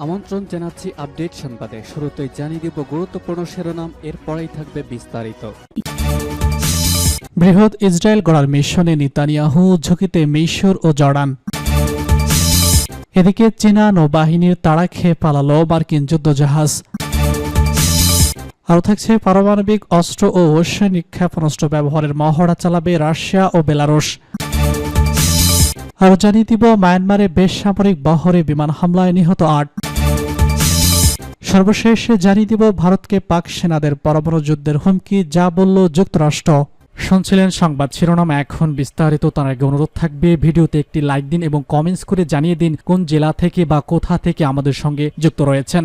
আমন্ত্রণ জানাচ্ছি আপডেট সংবাদে। শুরুতেই জানিয়ে দিব গুরুত্বপূর্ণ শিরোনাম, এরপরেই থাকবে বিস্তারিত। বৃহৎ ইসরায়েল গড়ার মিশনে নেতানিয়াহু, ঝুঁকিতে মিশর ও জর্ডান। এদিকে চীনা নৌবাহিনীর তাড়া খেয়ে পালালো মার্কিন যুদ্ধজাহাজ। আরও থাকছে পারমাণবিক অস্ত্র ও রাসায়নিক ক্ষেপণাস্ত্র ব্যবহারের মহড়া চালাবে রাশিয়া ও বেলারুশ। আরও জানিয়ে দিব মায়ানমারে বেসামরিক বহরে বিমান হামলায় নিহত ৮। সর্বশেষ জানিয়ে দিব ভারতকে পাক সেনাদের পরমাণু যুদ্ধের হুমকি, যা বলল যুক্তরাষ্ট্র। শুনছিলেন সংবাদ শিরোনাম, এখন বিস্তারিত। তার আগে অনুরোধ থাকবে ভিডিওতে একটি লাইক দিন এবং কমেন্টস করে জানিয়ে দিন কোন জেলা থেকে বা কোথা থেকে আমাদের সঙ্গে যুক্ত রয়েছেন।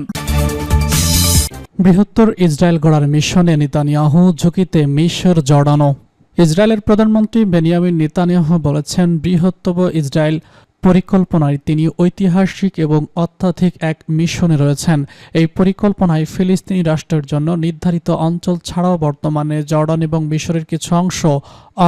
বৃহত্তর ইসরায়েল গড়ার মিশনে নেতানিয়াহু, ঝুঁকিতে মিশর জর্ডানও। ইসরায়েলের প্রধানমন্ত্রী বেনিয়ামিন নেতানিয়াহু বলেছেন, বৃহত্তর ইসরায়েল পরিকল্পনায় তিনি ঐতিহাসিক এবং অত্যাধিক এক মিশনে রয়েছেন। এই পরিকল্পনায় ফিলিস্তিনি রাষ্ট্রের জন্য নির্ধারিত অঞ্চল ছাড়াও বর্তমানে জর্ডান এবং মিশরের কিছু অংশ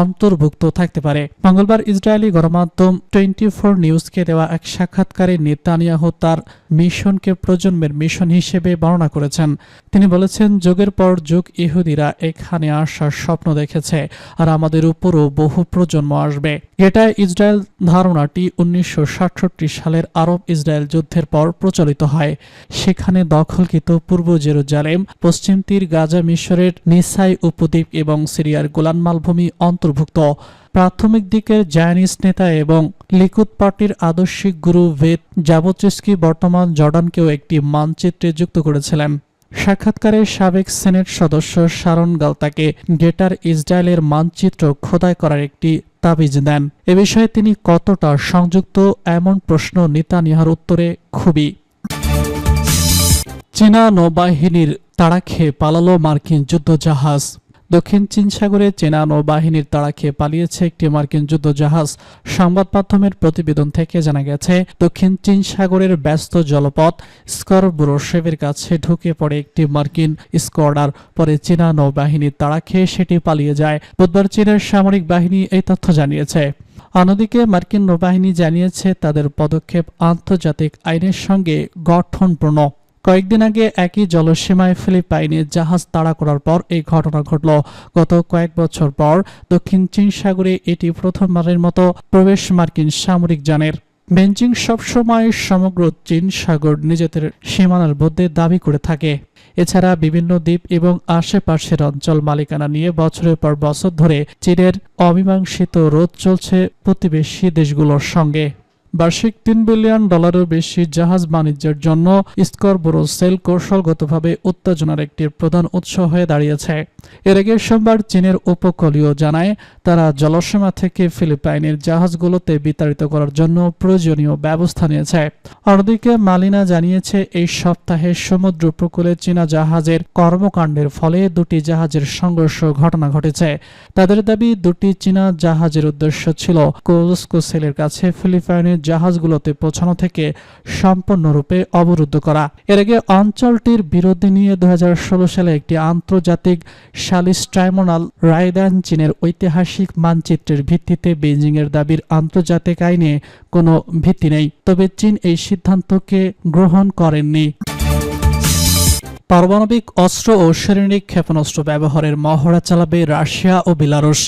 অন্তর্ভুক্ত থাকতে পারে। মঙ্গলবার ইসরায়েলি গণমাধ্যম 24 নিউজকে দেওয়া এক সাক্ষাৎকারে নেতানিয়াহু তার মিশনকে প্রজন্মের মিশন হিসেবে বর্ণনা করেছেন। তিনি বলেছেন, যুগের পর যুগ ইহুদিরা এখানে আসার স্বপ্ন দেখেছে, আর আমাদের উপরও বহু প্রজন্ম আসবে। এটা ইসরায়েল ধারণাটি 1967 সালের আরব ইসরায়েল যুদ্ধের পর প্রচলিত হয়। সেখানে দখলকৃত পূর্ব জেরুজালেম, পশ্চিম তীর, গাজা, মিশরের নিসাই উপদ্বীপ এবং সিরিয়ার গোলান মালভূমি অন্তর্ভুক্ত। প্রাথমিক দিকের জায়নিস্ট নেতা এবং লিকুদ পার্টির আদর্শিক গুরু ভেদ জাবোচিস্কি বর্তমান জর্ডানকেও একটি মানচিত্রে যুক্ত করেছিলেন। সাক্ষাৎকারে সাবেক সেনেট সদস্য শারন গালতাকে গ্রেটার ইসরায়েলের মানচিত্র খোদাই করার একটি তাবিজ দেন। এ বিষয়ে তিনি কতটা সংযুক্ত, এমন প্রশ্ন নেতানিয়াহুর উত্তরে খুবই। চীনা নৌবাহিনীর তাড়া খেয়ে পালালো মার্কিন যুদ্ধজাহাজ। দক্ষিণ চীন সাগরে চীনা নৌবাহিনীর তাড়া খেয়ে পালিয়েছে একটি মার্কিন যুদ্ধজাহাজ। সংবাদ মাধ্যমের প্রতিবেদন থেকে জানা গেছে, দক্ষিণ চীন সাগরের ব্যস্ত জলপথ স্করবোরোশেভের কাছে ঢুকে পড়ে একটি মার্কিন স্কোয়াডার। পরে চীনা নৌবাহিনীর তাড়া খেয়ে সেটি পালিয়ে যায়। বুধবার চীনের সামরিক বাহিনী এই তথ্য জানিয়েছে। অন্যদিকে মার্কিন নৌবাহিনী জানিয়েছে, তাদের পদক্ষেপ আন্তর্জাতিক আইনের সঙ্গে গঠনপূর্ণ। কয়েকদিন আগে একই জলসীমায় ফিলিপাইনের জাহাজ তাড়া করার পর এই ঘটনা ঘটল। গত কয়েক বছর পর দক্ষিণ চীন সাগরে এটি প্রথমবারের মতো প্রবেশ মার্কিন সামরিক যানের। বেইজিং সবসময় সমগ্র চীন সাগর নিজেদের সীমানার মধ্যে দাবি করে থাকে। এছাড়া বিভিন্ন দ্বীপ এবং আশেপাশের অঞ্চল মালিকানা নিয়ে বছরের পর বছর ধরে চীনের অমীমাংসিত রোধ চলছে প্রতিবেশী দেশগুলোর সঙ্গে। বার্ষিক $3 বিলিয়ন বেশি জাহাজ বাণিজ্যের জন্য স্করবোরো সেল কৌশলগতভাবে উত্তেজনার একটি প্রধান উৎস হয়ে দাঁড়িয়েছে। এর আগে সোমবার চীনের উপকূলীয় জানায়, তারা জলসীমা থেকে ফিলিপাইনের জাহাজগুলোতে বিতাড়িত করার জন্য প্রয়োজনীয় ব্যবস্থা নিয়েছে। অন্যদিকে মালিনা জানিয়েছে, এই সপ্তাহে সমুদ্র উপকূলে চীনা জাহাজের কর্মকাণ্ডের ফলে দুটি জাহাজের সংঘর্ষ ঘটনা ঘটেছে। তাদের দাবি, দুটি চীনা জাহাজের উদ্দেশ্য ছিল কোস্কো সেলের কাছে ফিলিপাইনের জাহাজগুলোতে পৌঁছানো থেকে সম্পূর্ণরূপে অবরুদ্ধ করা। এর আগে অঞ্চলটির বিরোধী নিয়ে 2016 সালে একটি আন্তর্জাতিক সালিস ট্রাইব্যুনাল রায় দেন। চীনের ঐতিহাসিক মানচিত্রের ভিত্তিতে বেইজিং এর দাবির আন্তর্জাতিক আইনে কোনো ভিত্তি নেই, তবে চীন এই সিদ্ধান্তকে গ্রহণ করেননি। পারমাণবিক অস্ত্র ও রাসায়নিক ক্ষেপণাস্ত্র ব্যবহারের মহড়া চালাবে রাশিয়া ও বেলারুশ।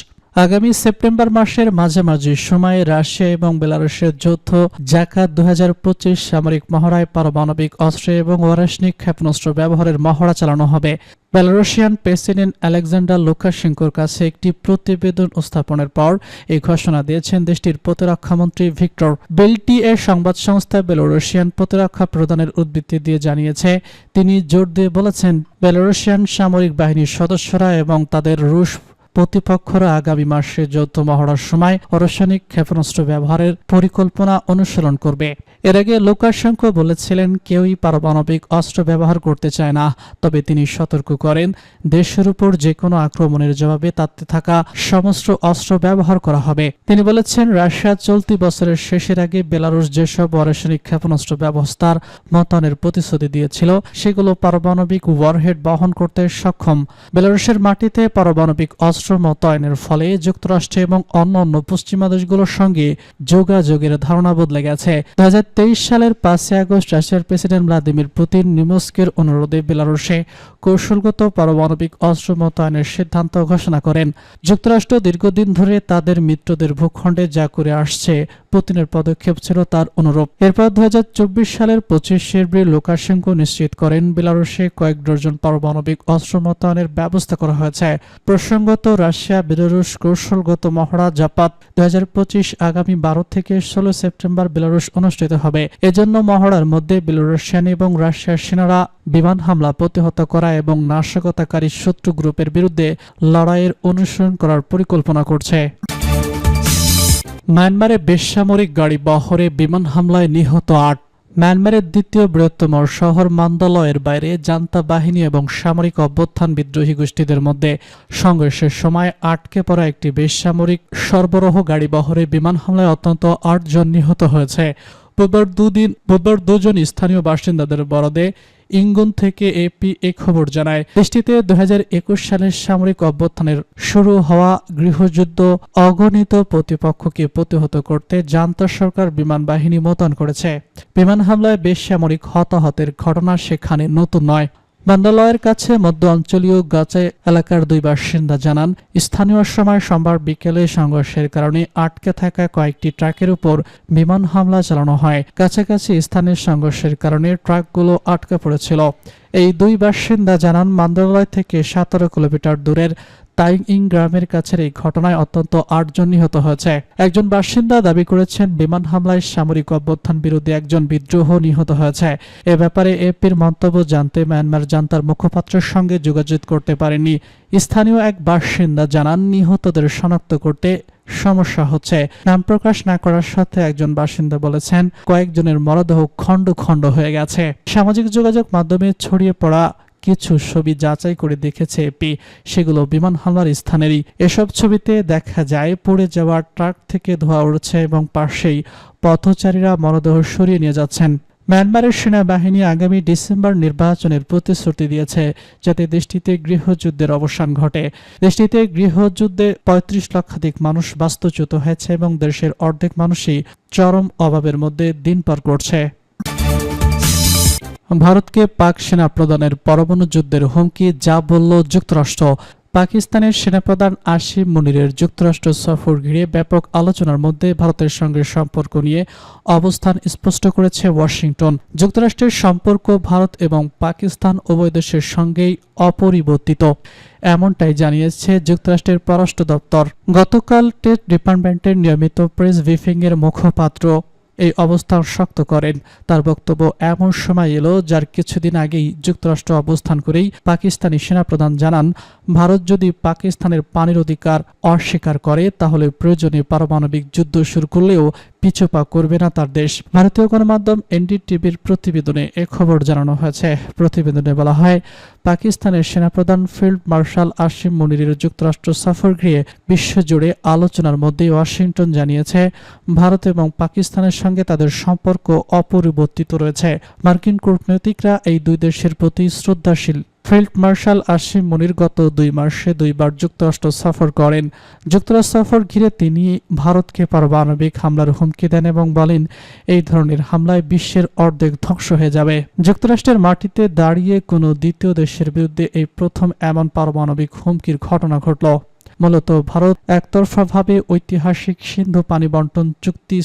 আগামী সেপ্টেম্বর মাসের মাঝামাঝি সময়ে রাশিয়া এবং বেলারুশের যৌথ জাকাত 2025 সামরিক মহড়ায় পারমাণবিক অস্ত্র এবং রাসায়নিক ক্ষেপণাস্ত্র ব্যবহারের মহড়া চালানো হবে। বেলারুশিয়ান প্রেসিডেন্ট আলেকজান্ডার লুকাশেঙ্কোর কাছে একটি প্রতিবেদন উপস্থাপনের পর এই ঘোষণা দিয়েছেন দেশটির প্রতিরক্ষামন্ত্রী ভিক্টর বেলটি। এর সংবাদ সংস্থা বেলারুশিয়ান প্রতিরক্ষা প্রদানের উদ্ধৃতি দিয়ে জানিয়েছে, তিনি জোর দিয়ে বলেছেন, বেলারুশিয়ান সামরিক বাহিনীর সদস্যরা এবং তাদের রুশ প্রতিপক্ষরা আগামী মাসে যৌথ মহড়ার সময় রাসায়নিক ক্ষেপণাস্ত্র ব্যবহারের পরিকল্পনা অনুসরণ করবে। এর আগে লুকাশেঙ্কো বলেছিলেন, কেউই পারমাণবিক অস্ত্র ব্যবহার করতে চায় না, তবে তিনি সতর্ক করেন, দেশের উপর যে কোনো আক্রমণের জবাবে তাতে থাকা সমস্ত অস্ত্র ব্যবহার করা হবে। তিনি বলেছেন, রাশিয়া চলতি বছরের শেষের আগে বেলারুশ যেসব রাসায়নিক ক্ষেপণাস্ত্র ব্যবস্থার মোতায়েনের প্রতিশ্রুতি দিয়েছিল, সেগুলো পারমাণবিক ওয়ারহেড বহন করতে সক্ষম। বেলারুশের মাটিতে পারমাণবিক অস্ত্র অস্ত্র মোতায়েনের ফলে যুক্তরাষ্ট্র এবং অন্যান্য পশ্চিমা দেশগুলোর সঙ্গে যোগাযোগের ধারণা বদলে গেছে। 2023 সালের 5 আগস্ট রাশিয়ার প্রেসিডেন্ট ভ্লাদিমির পুতিন নিমস্কের অনুরোধে বেলারুশে কৌশলগত পারমাণবিক অস্ত্র মোতায়েনের সিদ্ধান্ত ঘোষণা করেন। যুক্তরাষ্ট্র দীর্ঘদিন ধরে তাদের মিত্রদের ভূখণ্ডে যা করে আসছে, পুতিনের পদক্ষেপ ছিল তার অনুরূপ। এরপর 2024 সালের 25 ফেব্রুয়ারি লুকাশেঙ্কো নিশ্চিত করেন বেলারুশে কয়েক ডজন পারমাণবিক অস্ত্র মোতায়েনের ব্যবস্থা করা হয়েছে। প্রসঙ্গত, রাশিয়া বেলারুশ কৌশলগত মহড়া জাপাত 2025 আগামী 12 থেকে 16 সেপ্টেম্বর বেলারুশ অনুষ্ঠিত হবে। এজন্য মহড়ার মধ্যে বেলারুশিয়ান এবং রাশিয়ার সেনারা বিমান হামলা প্রতিহত করা এবং নাশকতাকারী শত্রু গ্রুপের বিরুদ্ধে লড়াইয়ের অনুসরণ করার পরিকল্পনা করছে। মায়ানমারে বেসামরিক গাড়ি বহরে বিমান হামলায় নিহত 8। মায়ানমারের দ্বিতীয় বৃহত্তম শহর মান্দালয়ের বাইরে জান্তা বাহিনী এবং সামরিক অভ্যুত্থান বিদ্রোহী গোষ্ঠীদের মধ্যে সংঘর্ষের সময় আটকে পড়া একটি বেসামরিক সরবরাহ গাড়ি বহরে বিমান হামলায় অন্তত 8 জন নিহত হয়েছে। বুধবার দুজন স্থানীয় বাসিন্দাদের বরাদে ইঙ্গুন থেকে এপি এ খবর জানায়। দেশটিতে 2021 সালের সামরিক অভ্যুত্থানের শুরু হওয়া গৃহযুদ্ধ অগণিত প্রতিপক্ষকে প্রতিহত করতে জান্তা সরকার বিমান বাহিনী মোতায়েন করেছে। বিমান হামলায় বেসামরিক হতাহতের ঘটনা সেখানে নতুন নয়। মান্দালয়ের কাছে মধ্য অঞ্চলীয় গাচাই এলাকার 2 বাসিন্দা জানান, স্থানীয় সময় সোমবার বিকেলে সংঘর্ষের কারণে আটকে থাকা কয়েকটি ট্রাকের উপর বিমান হামলা চালানো হয়। কাছাকাছি স্থানের সংঘর্ষের কারণে ট্রাকগুলো আটকে পড়েছিল। এই 2 বাসিন্দা জানান, মান্দালয় থেকে 17 কিলোমিটার দূরের তাইং গ্রামের কাছের এই ঘটনায় অন্তত 8 জন নিহত হয়েছে। একজন বাসিন্দা দাবি করেছেন, বিমান হামলায় সামরিক অভ্যুত্থান বিরোধী একজন বিদ্রোহ নিহত হয়েছে। এ ব্যাপারে এপির মন্তব্য জানতে মায়ানমার জান্তার মুখপাত্রের সঙ্গে যোগাযোগ করতে পারেনি। স্থানীয় এক বাসিন্দা জানান, নিহতদের শনাক্ত করতে সমস্যা হচ্ছে। নাম প্রকাশ না করার সাথে একজন বাসিন্দা বলেছেন, কয়েকজনের মরদেহ খণ্ড খণ্ড হয়ে গেছে। সামাজিক যোগাযোগ মাধ্যমে ছড়িয়ে পড়া কিছু ছবি যাচাই করে দেখেছে এপি, সেগুলো বিমান হামলার স্থানেরই। এসব ছবিতে দেখা যায় পড়ে যাওয়া ট্রাক থেকে ধোঁয়া উঠছে এবং পাশেই পথচারীরা মরদেহ সরিয়ে নিয়ে যাচ্ছেন। মায়ানমারের সেনাবাহিনী আগামী ডিসেম্বর নির্বাচনের প্রতিশ্রুতি দিয়েছে, যাতে দেশটিতে গৃহযুদ্ধের অবসান ঘটে। দেশটিতে গৃহযুদ্ধে 35 লক্ষাধিক মানুষ বাস্তুচ্যুত হয়েছে এবং দেশের অর্ধেক মানুষই চরম অভাবের মধ্যে দিন পার করছে। ভারতকে পাক সেনা প্রদানের পরমাণু যুদ্ধের হুমকি, যা বলল যুক্তরাষ্ট্র। পাকিস্তানের সেনাপ্রধান আসিম মুনিরের যুক্তরাষ্ট্র সফর ঘিরে ব্যাপক আলোচনার মধ্যে ভারতের সঙ্গে সম্পর্ক নিয়ে অবস্থান স্পষ্ট করেছে ওয়াশিংটন। যুক্তরাষ্ট্রের সম্পর্ক ভারত এবং পাকিস্তান উভয় দেশের সঙ্গেই অপরিবর্তিত, এমনটাই জানিয়েছে যুক্তরাষ্ট্রের পররাষ্ট্র দপ্তর। গতকাল স্টেট ডিপার্টমেন্টের নিয়মিত প্রেস ব্রিফিংয়ের মুখপাত্র এই অবস্থান শক্ত করেন। তার বক্তব্য এমন সময় এলো যার কিছুদিন আগেই যুক্তরাষ্ট্র অবস্থান করেই পাকিস্তানি সেনাপ্রধান জানান, ভারত যদি পাকিস্তানের পানির অধিকার অস্বীকার করে তাহলে প্রয়োজনে পারমাণবিক যুদ্ধ শুরু করলেও পিছুপা করবে না তার দেশ। ভারতীয় গণমাধ্যম এনডিটিভির প্রতিবেদনে এ খবর জানানো হয়েছে। প্রতিবেদনে বলা হয়, পাকিস্তানের সেনাপ্রধান ফিল্ড মার্শাল আসিম মুনিরের যুক্তরাষ্ট্র সফর ঘিরে বিশ্বজুড়ে আলোচনার মধ্যে ওয়াশিংটন জানিয়েছে, ভারত এবং পাকিস্তানের সঙ্গে তাদের সম্পর্ক অপরিবর্তিত রয়েছে। মার্কিন কূটনীতিকরা এই 2 দেশের প্রতি শ্রদ্ধাশীল। ফিল্ড মার্শাল আসিম মুনির গত 2 মাসে 2 বার যুক্তরাষ্ট্র সফর করেন। যুক্তরাষ্ট্র সফর ঘিরে তিনি ভারতকে পারমাণবিক হামলার হুমকি দেন এবং বলেন, এই ধরনের হামলায় বিশ্বের অর্ধেক ধ্বংস হয়ে যাবে। যুক্তরাষ্ট্রের মাটিতে দাঁড়িয়ে কোনো দ্বিতীয় দেশের বিরুদ্ধে এই প্রথম এমন পারমাণবিক হুমকির ঘটনা ঘটল। মূলত ভারত একতরফাভাবে ঐতিহাসিক সিন্ধু পানি বন্টন চুক্তি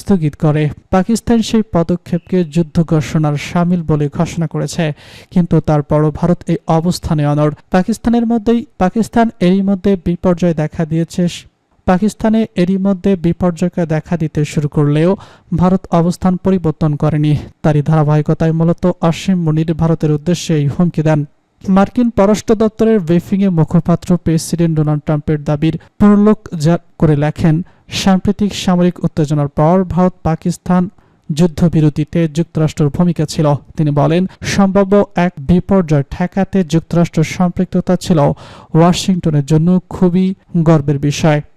স্থগিত করে। পাকিস্তান সেই পদক্ষেপকে যুদ্ধ ঘোষণার শামিল বলে ঘোষণা করেছে, কিন্তু তারপরও ভারত এই অবস্থানে অনড়। পাকিস্তান এরই মধ্যে বিপর্যয়কে দেখা দিতে শুরু করলেও ভারত অবস্থান পরিবর্তন করেনি। তারই ধারাবাহিকতায় মূলত আসিম মুনির ভারতের উদ্দেশ্যে এই হুমকি দেন। মার্কিন পররাষ্ট্র দপ্তরের ব্রিফিংয়ে মুখপাত্র প্রেসিডেন্ট ডোনাল্ড ট্রাম্পের দাবির পুনর্লোক করে লেখেন, সাম্প্রতিক সামরিক উত্তেজনার পর ভারত পাকিস্তান যুদ্ধবিরতিতে যুক্তরাষ্ট্রের ভূমিকা ছিল। তিনি বলেন, সম্ভাব্য এক বিপর্যয় ঠেকাতে যুক্তরাষ্ট্রের সম্পৃক্ততা ছিল ওয়াশিংটনের জন্য খুবই গর্বের বিষয়।